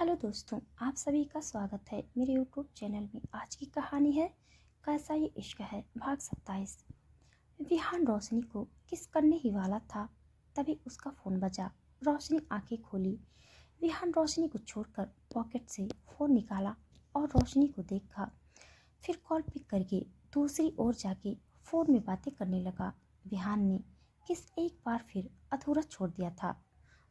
Hello दोस्तों, आप सभी का स्वागत है मेरे यूट्यूब चैनल में। आज की कहानी है कैसा ये इश्क है, भाग 27। विहान रोशनी को किस करने ही वाला था, तभी उसका फ़ोन बजा। रोशनी आंखें खोली। विहान रोशनी को छोड़कर पॉकेट से फ़ोन निकाला और रोशनी को देखा। फिर कॉल पिक करके दूसरी ओर जाके फ़ोन में बातें करने लगा। विहान ने किस एक बार फिर अधूरा छोड़ दिया था।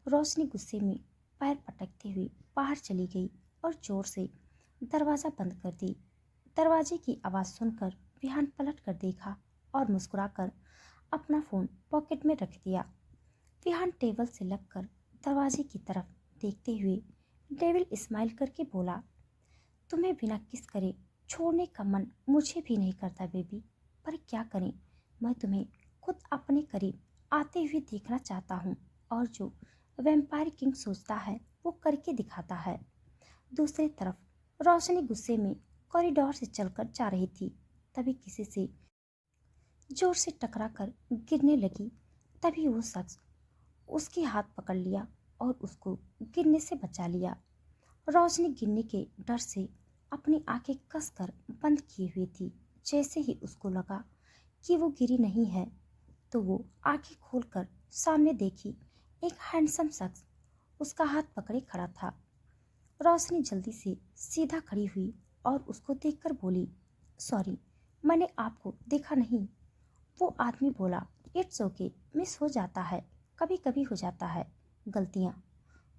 रोशनी गुस्से में पैर पटकते हुए बाहर चली गई और जोर से दरवाज़ा बंद कर दी। दरवाजे की आवाज़ सुनकर विहान पलट कर देखा और मुस्कुराकर अपना फ़ोन पॉकेट में रख दिया। विहान टेबल से लगकर दरवाजे की तरफ देखते हुए डेविल स्माइल करके बोला, तुम्हें बिना किस करे छोड़ने का मन मुझे भी नहीं करता बेबी, पर क्या करें, मैं तुम्हें खुद अपने करीब आते हुए देखना चाहता हूँ और जो वैम्पायर किंग सोचता है वो करके दिखाता है। दूसरी तरफ रोशनी गुस्से में कॉरिडोर से चलकर जा रही थी, तभी किसी से जोर से टकराकर गिरने लगी। तभी वो शख्स उसकी हाथ पकड़ लिया और उसको गिरने से बचा लिया। रोशनी गिरने के डर से अपनी आंखें कसकर बंद किए हुई थी। जैसे ही उसको लगा कि वो गिरी नहीं है, तो वो आंखें खोलकर सामने देखी। एक हैंडसम शख्स उसका हाथ पकड़े खड़ा था। रोशनी जल्दी से सीधा खड़ी हुई और उसको देखकर बोली, सॉरी, मैंने आपको देखा नहीं। वो आदमी बोला, इट्स ओके, मिस हो जाता है, कभी कभी हो जाता है गलतियाँ।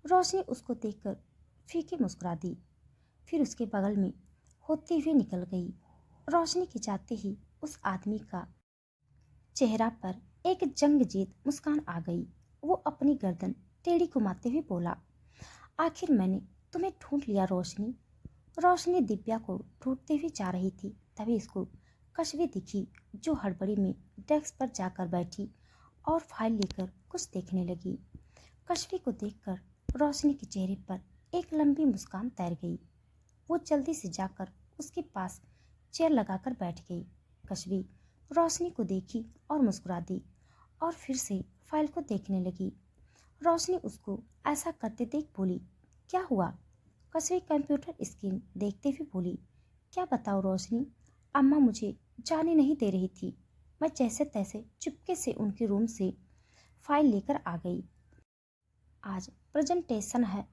रोशनी उसको देखकर फीकी मुस्कुरा दी, फिर उसके बगल में होते हुए निकल गई। रोशनी के जाते ही उस आदमी का चेहरा पर एक जंगजीत मुस्कान आ गई। वो अपनी गर्दन टेढ़ी घुमाते हुए बोला, आखिर मैंने तुम्हें ढूंढ लिया रोशनी। रोशनी दिव्या को ढूंढते हुए जा रही थी, तभी उसको कश्वी दिखी, जो हड़बड़ी में डेस्क पर जाकर बैठी और फाइल लेकर कुछ देखने लगी। कश्वी को देखकर रोशनी के चेहरे पर एक लंबी मुस्कान तैर गई। वो जल्दी से जाकर उसके पास चेयर लगाकर बैठ गई। कश्वी रोशनी को देखी और मुस्कुरा दी और फिर से फाइल को देखने लगी। रोशनी उसको ऐसा करते देख बोली, क्या हुआ? कश्वी कंप्यूटर स्क्रीन देखते हुए बोली, क्या बताओ रोशनी, अम्मा मुझे जाने नहीं दे रही थी। मैं जैसे तैसे चुपके से उनके रूम से फाइल लेकर आ गई। आज प्रेजेंटेशन है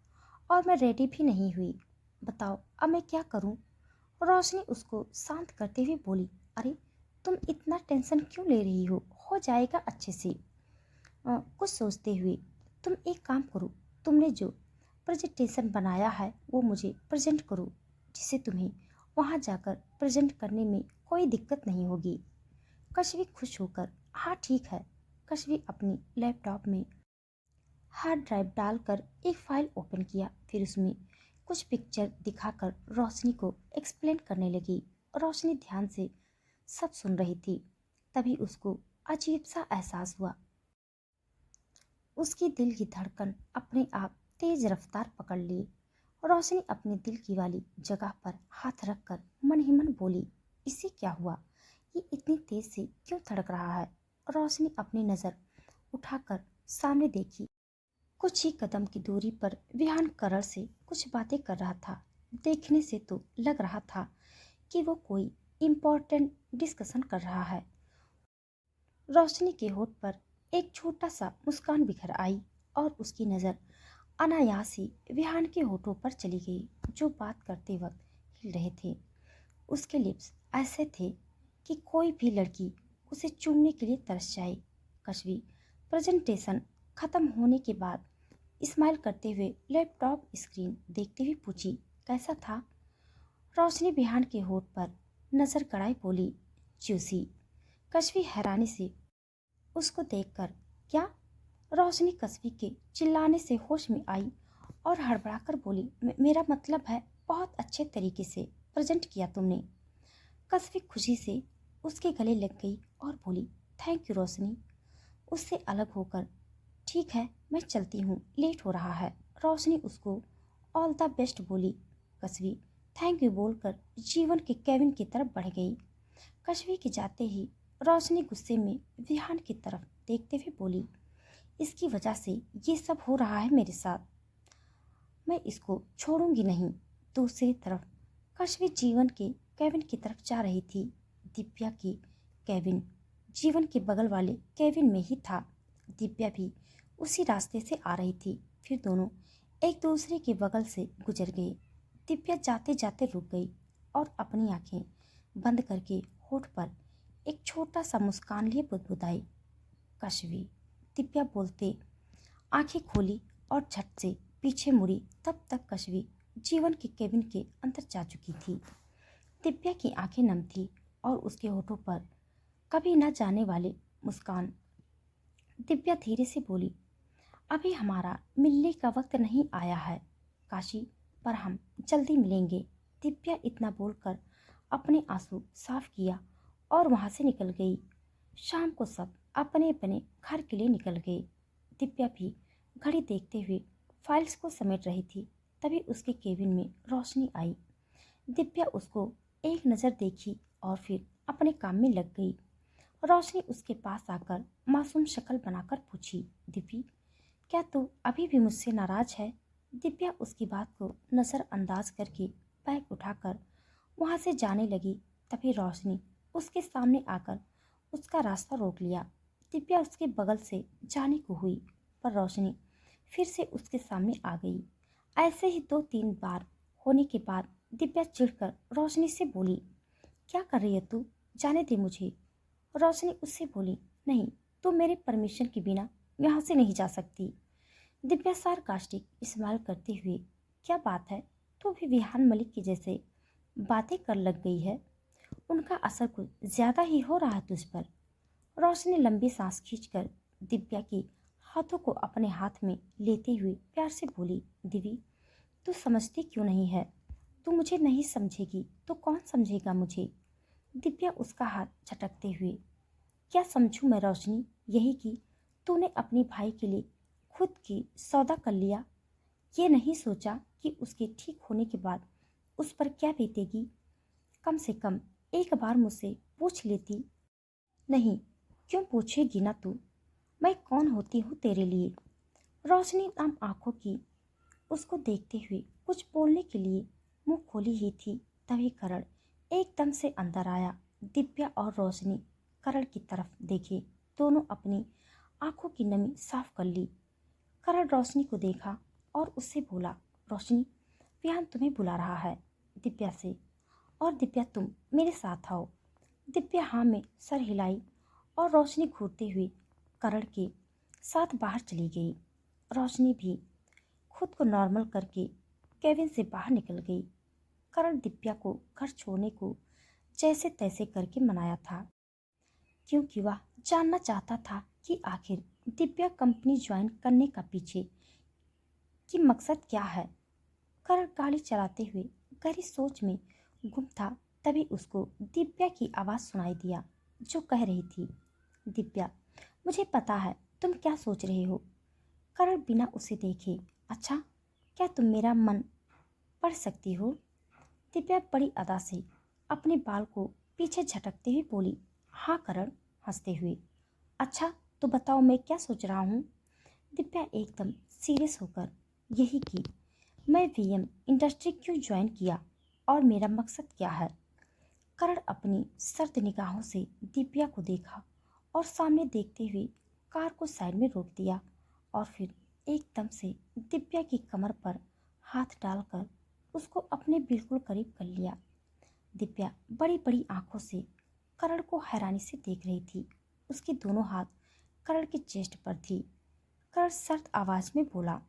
और मैं रेडी भी नहीं हुई। बताओ अब मैं क्या करूं? रोशनी उसको शांत करते हुए बोली, अरे तुम इतना टेंशन क्यों ले रही हो जाएगा अच्छे से। कुछ सोचते हुए तुम एक काम करो, तुमने जो प्रेजेंटेशन बनाया है वो मुझे प्रेजेंट करो, जिससे तुम्हें वहाँ जाकर प्रेजेंट करने में कोई दिक्कत नहीं होगी। कश्वी खुश होकर, हाँ ठीक है। कश्वी अपनी लैपटॉप में हार्ड ड्राइव डालकर एक फाइल ओपन किया, फिर उसमें कुछ पिक्चर दिखाकर रोशनी को एक्सप्लेन करने लगी। रोशनी ध्यान से सब सुन रही थी। तभी उसको अजीब सा एहसास हुआ। उसकी दिल की धड़कन अपने आप तेज रफ्तार पकड़ ली। रोशनी अपने दिल की वाली जगह पर हाथ रखकर मन ही मन बोली, इसे क्या हुआ? ये इतनी तेज से क्यों धड़क रहा है? रोशनी अपनी नज़र उठाकर सामने देखी। कुछ ही कदम की दूरी पर विहान करड़ से कुछ बातें कर रहा था। देखने से तो लग रहा था कि वो कोई इम्पोर्टेंट डिस्कशन कर रहा है। रोशनी के होठ पर एक छोटा सा मुस्कान बिखर आई और उसकी नज़र अनायास ही विहान के होठों पर चली गई, जो बात करते वक्त हिल रहे थे। उसके लिप्स ऐसे थे कि कोई भी लड़की उसे चूमने के लिए तरस जाए। कश्वी प्रेजेंटेशन खत्म होने के बाद स्माइल करते हुए लैपटॉप स्क्रीन देखते हुए पूछी, कैसा था? रोशनी विहान के होठ पर नजर गड़ाए बोली, जूसी। कश्वी हैरानी से उसको देखकर, क्या? रोशनी कश्वी के चिल्लाने से होश में आई और हड़बड़ाकर बोली, मेरा मतलब है बहुत अच्छे तरीके से प्रेजेंट किया तुमने। कश्वी खुशी से उसके गले लग गई और बोली, थैंक यू रोशनी। उससे अलग होकर, ठीक है मैं चलती हूँ, लेट हो रहा है। रोशनी उसको ऑल द बेस्ट बोली। कश्वी थैंक यू बोलकर जीवन के केबिन की तरफ बढ़ गई। कश्वी के जाते ही रोशनी गुस्से में विहान की तरफ देखते हुए बोली, इसकी वजह से ये सब हो रहा है मेरे साथ। मैं इसको छोड़ूंगी नहीं। दूसरी तरफ कश्मीर जीवन के केबिन की तरफ जा रही थी। दिव्या की केबिन जीवन के बगल वाले केबिन में ही था। दिव्या भी उसी रास्ते से आ रही थी। फिर दोनों एक दूसरे के बगल से गुजर गए। दिव्या जाते जाते रुक गई और अपनी आंखें बंद करके होठ पर एक छोटा सा मुस्कान लिए बुदबुदाई। कश्मीर, दिव्या बोलते आंखें खोली और झट से पीछे मुड़ी। तब तक कश्मीर जीवन के केबिन के अंदर जा चुकी थी। दिव्या की आंखें नम थी और उसके होठों पर कभी न जाने वाले मुस्कान। दिव्या धीरे से बोली, अभी हमारा मिलने का वक्त नहीं आया है काशी, पर हम जल्दी मिलेंगे। दिव्या इतना बोलकर अपने आंसू साफ किया और वहां से निकल गई। शाम को सब अपने अपने घर के लिए निकल गए। दिव्या भी घड़ी देखते हुए फाइल्स को समेट रही थी। तभी उसके केबिन में रोशनी आई। दिव्या उसको एक नज़र देखी और फिर अपने काम में लग गई। रोशनी उसके पास आकर मासूम शक्ल बनाकर पूछी, दिव्या, क्या तू अभी भी मुझसे नाराज है? दिव्या उसकी बात को नज़रअंदाज करके बैग उठाकर वहां से जाने लगी। तभी रोशनी उसके सामने आकर उसका रास्ता रोक लिया। दिव्या उसके बगल से जाने को हुई, पर रोशनी फिर से उसके सामने आ गई। ऐसे ही 2-3 बार होने के बाद दिव्या चिढ़कर रोशनी से बोली, क्या कर रही है तू? जाने दे मुझे। रोशनी उससे बोली, नहीं, तू मेरे परमिशन के बिना यहाँ से नहीं जा सकती। दिव्या सार्कास्टिक स्माइल करते हुए, क्या बात है, तू भी विहान मलिक की जैसे बातें कर लग गई है? उनका असर कुछ ज्यादा ही हो रहा है तुझ पर। रोशनी लंबी सांस खींचकर दिव्या के हाथों को अपने हाथ में लेते हुए प्यार से बोली, दिव्या, तू समझती क्यों नहीं है? तू मुझे नहीं समझेगी तो कौन समझेगा मुझे? दिव्या उसका हाथ झटकते हुए, क्या समझूं मैं रोशनी? यही कि तूने अपने भाई के लिए खुद की सौदा कर लिया। ये नहीं सोचा कि उसके ठीक होने के बाद उस पर क्या बीतेगी। कम से कम एक बार मुझसे पूछ लेती। नहीं, क्यों पूछेगी ना तू? मैं कौन होती हूँ तेरे लिए? रोशनी नम आंखों की उसको देखते हुए कुछ बोलने के लिए मुंह खोली ही थी। तभी करण एकदम से अंदर आया। दिव्या और रोशनी करण की तरफ देखे। दोनों अपनी आंखों की नमी साफ कर ली। करण रोशनी को देखा और उससे बोला, रोशनी, विहान तुम्हें बुला रहा है दिव्या से, और दिव्या तुम मेरे साथ आओ। दिव्या हाँ में सर हिलाई और रोशनी घूरते हुए करण के साथ बाहर चली गई। रोशनी भी खुद को नॉर्मल करके केबिन से बाहर निकल गई। करण दिव्या को घर छोड़ने को जैसे तैसे करके मनाया था, क्योंकि वह जानना चाहता था कि आखिर दिव्या कंपनी ज्वाइन करने का पीछे की मकसद क्या है। करण गाड़ी चलाते हुए गहरी सोच में गुम था। तभी उसको दिव्या की आवाज़ सुनाई दिया, जो कह रही थी, दिव्या, मुझे पता है तुम क्या सोच रहे हो। करण बिना उसे देखे, अच्छा, क्या तुम मेरा मन पढ़ सकती हो? दिव्या बड़ी अदा से अपने बाल को पीछे झटकते हुए बोली, हाँ करण, हंसते हुए। अच्छा, तो बताओ मैं क्या सोच रहा हूँ? दिव्या एकदम सीरियस होकर, यही कि मैं वीएम इंडस्ट्री क्यों ज्वाइन किया और मेरा मकसद क्या है। करण अपनी सर्द निगाहों से दिव्या को देखा और सामने देखते हुए कार को साइड में रोक दिया और फिर एकदम से दिव्या की कमर पर हाथ डालकर उसको अपने बिल्कुल करीब कर लिया। दिव्या बड़ी बड़ी आंखों से करण को हैरानी से देख रही थी। उसके दोनों हाथ करण के चेस्ट पर थी। करण सर्द आवाज में बोला,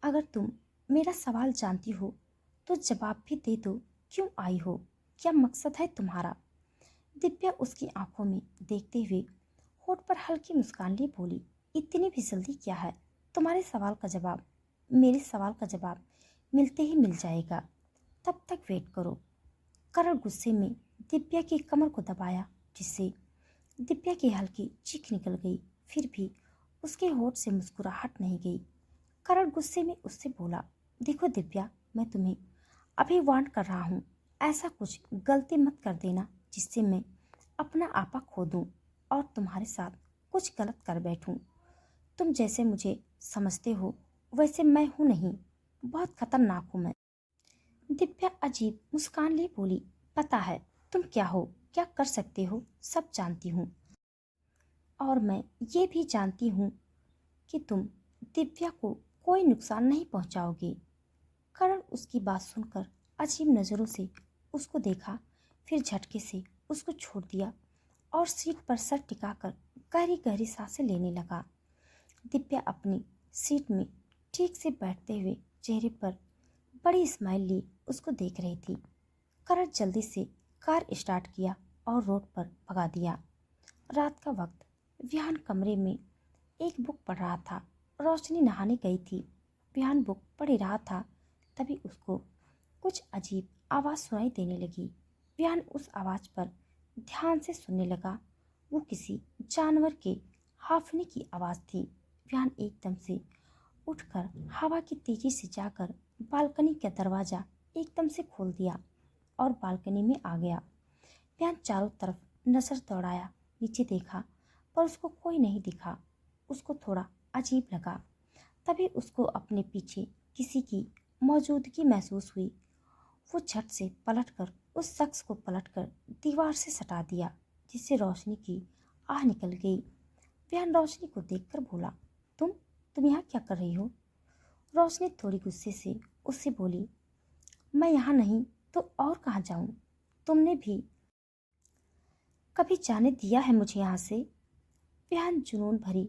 अगर तुम मेरा सवाल जानती हो तो जवाब भी दे दो, क्यों आई हो? क्या मकसद है तुम्हारा? दिव्या उसकी आंखों में देखते हुए होठ पर हल्की मुस्कान लिए बोली, इतनी भी जल्दी क्या है? तुम्हारे सवाल का जवाब मेरे सवाल का जवाब मिलते ही मिल जाएगा, तब तक वेट करो। करण गुस्से में दिव्या की कमर को दबाया, जिससे दिव्या की हल्की चीख निकल गई। फिर भी उसके होठ से मुस्कुराहट नहीं गई। करण गुस्से में उससे बोला, देखो दिव्या, मैं तुम्हें अभी वार्न कर रहा हूँ, ऐसा कुछ गलती मत कर देना जिससे मैं अपना आपा खो दूँ और तुम्हारे साथ कुछ गलत कर बैठूँ। तुम जैसे मुझे समझते हो वैसे मैं हूँ नहीं। बहुत खतरनाक हूँ मैं। दिव्या अजीब मुस्कान लिए बोली, पता है तुम क्या हो, क्या कर सकते हो, सब जानती हूँ। और मैं ये भी जानती हूँ कि तुम दिव्या को कोई नुकसान नहीं पहुँचाओगे। करण उसकी बात सुनकर अजीब नज़रों से उसको देखा, फिर झटके से उसको छोड़ दिया और सीट पर सर टिकाकर गहरी गहरी सांसें लेने लगा। दिव्या अपनी सीट में ठीक से बैठते हुए चेहरे पर बड़ी स्माइल लिए उसको देख रही थी। करण जल्दी से कार स्टार्ट किया और रोड पर भगा दिया। रात का वक्त विहान कमरे में एक बुक पढ़ रहा था। रोशनी नहाने गई थी। विहान बुक पढ़ ही रहा था, तभी उसको कुछ अजीब आवाज़ सुनाई देने लगी। विहान उस आवाज़ पर ध्यान से सुनने लगा। वो किसी जानवर के हांफने की आवाज़ थी। विहान एकदम से उठकर हवा की तेजी से जाकर बालकनी का दरवाज़ा एकदम से खोल दिया और बालकनी में आ गया। विहान चारों तरफ नजर दौड़ाया, नीचे देखा पर उसको कोई नहीं दिखा। उसको थोड़ा अजीब लगा। तभी उसको अपने पीछे किसी की मौजूदगी महसूस हुई। वो झट से पलटकर उस शख्स को पलटकर दीवार से सटा दिया, जिससे रोशनी की आह निकल गई। विहान रोशनी को देखकर बोला, तुम यहाँ क्या कर रही हो? रोशनी थोड़ी गुस्से से उससे बोली, मैं यहाँ नहीं तो और कहाँ जाऊँ? तुमने भी कभी जाने दिया है मुझे यहाँ से? विहान जुनून भरी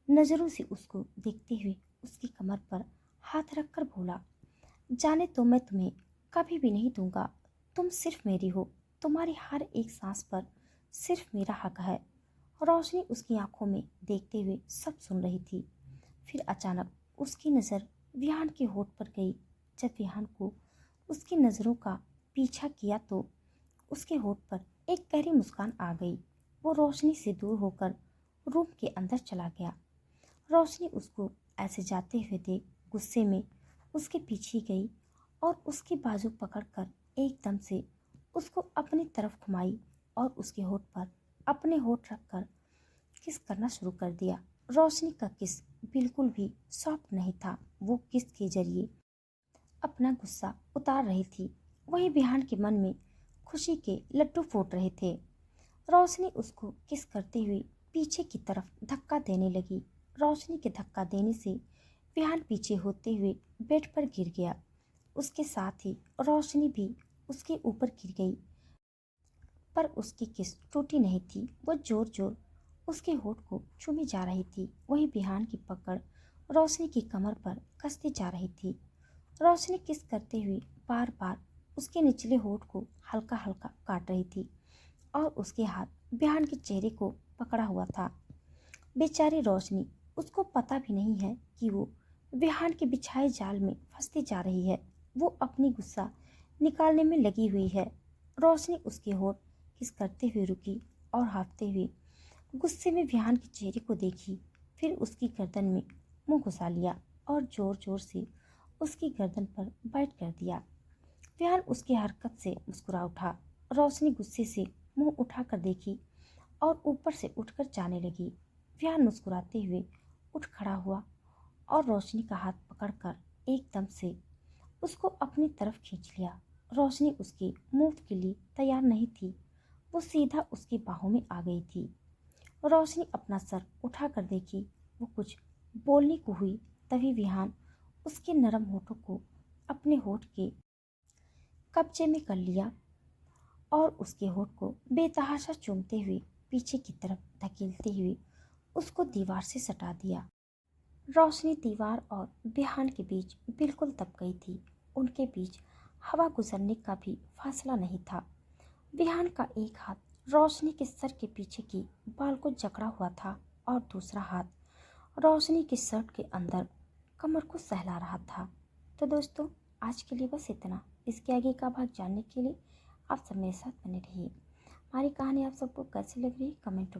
नजरों से उसको देखते हुए उसकी कमर पर हाथ रखकर बोला, जाने तो मैं तुम्हें कभी भी नहीं दूंगा। तुम सिर्फ मेरी हो। तुम्हारी हर एक सांस पर सिर्फ मेरा हक है। रोशनी उसकी आंखों में देखते हुए सब सुन रही थी। फिर अचानक उसकी नज़र विहान के होठ पर गई। जब विहान को उसकी नज़रों का पीछा किया तो उसके होठ पर एक गहरी मुस्कान आ गई। वो रोशनी से दूर होकर रूम के अंदर चला गया। रोशनी उसको ऐसे जाते हुए देख गुस्से में उसके पीछे गई और उसकी बाजू पकड़कर एकदम से उसको अपनी तरफ घुमाई और उसके होठ पर अपने होठ रखकर किस करना शुरू कर दिया। रोशनी का किस बिल्कुल भी सॉफ्ट नहीं था। वो किस के जरिए अपना गुस्सा उतार रही थी। वहीं विहान के मन में खुशी के लड्डू फूट रहे थे। रोशनी उसको किस करते हुए पीछे की तरफ धक्का देने लगी। रोशनी के धक्का देने से विहान पीछे होते हुए बेड पर गिर गया। उसके साथ ही रोशनी भी उसके ऊपर गिर गई, पर उसकी किस टूटी नहीं थी। वो जोर जोर उसके होठ को चूमी जा रही थी। वहीं विहान की पकड़ रोशनी की कमर पर कसती जा रही थी। रोशनी किस करते हुए बार बार उसके निचले होठ को हल्का हल्का काट रही थी और उसके हाथ विहान के चेहरे को पकड़ा हुआ था। बेचारी रोशनी, उसको पता भी नहीं है कि वो विहान के बिछाए जाल में फंसती जा रही है। वो अपनी गुस्सा निकालने में लगी हुई है। रोशनी उसके होठ किस करते हुए रुकी और हाँफते हुए गुस्से में विहान के चेहरे को देखी। फिर उसकी गर्दन में मुंह घुसा लिया और जोर जोर से उसकी गर्दन पर बाइट कर दिया। विहान उसकी हरकत से मुस्कुरा उठा। रोशनी गुस्से से मुंह उठाकर देखी और ऊपर से उठकर जाने लगी। विहान मुस्कुराते हुए उठ खड़ा हुआ और रोशनी का हाथ पकड़कर एकदम से उसको अपनी तरफ खींच लिया। रोशनी उसके मूव के लिए तैयार नहीं थी। वो सीधा उसकी बाहों में आ गई थी। रोशनी अपना सर उठाकर देखी। वो कुछ बोलने को हुई, तभी विहान उसके नरम होठों को अपने होठ के कब्जे में कर लिया और उसके होठ को बेतहाशा चूमते हुए पीछे की तरफ धकेलते हुए उसको दीवार से सटा दिया। रोशनी दीवार और विहान के बीच बिल्कुल दब गई थी। उनके बीच हवा गुजरने का भी फासला नहीं था। विहान का एक हाथ रोशनी के सर के पीछे की बाल को जकड़ा हुआ था और दूसरा हाथ रोशनी के शर्ट के अंदर कमर को सहला रहा था। तो दोस्तों, आज के लिए बस इतना। इसके आगे का भाग जानने के लिए आप सब मेरे साथ बने रहिए। हमारी कहानी आप सबको कैसी लग रही है कमेंट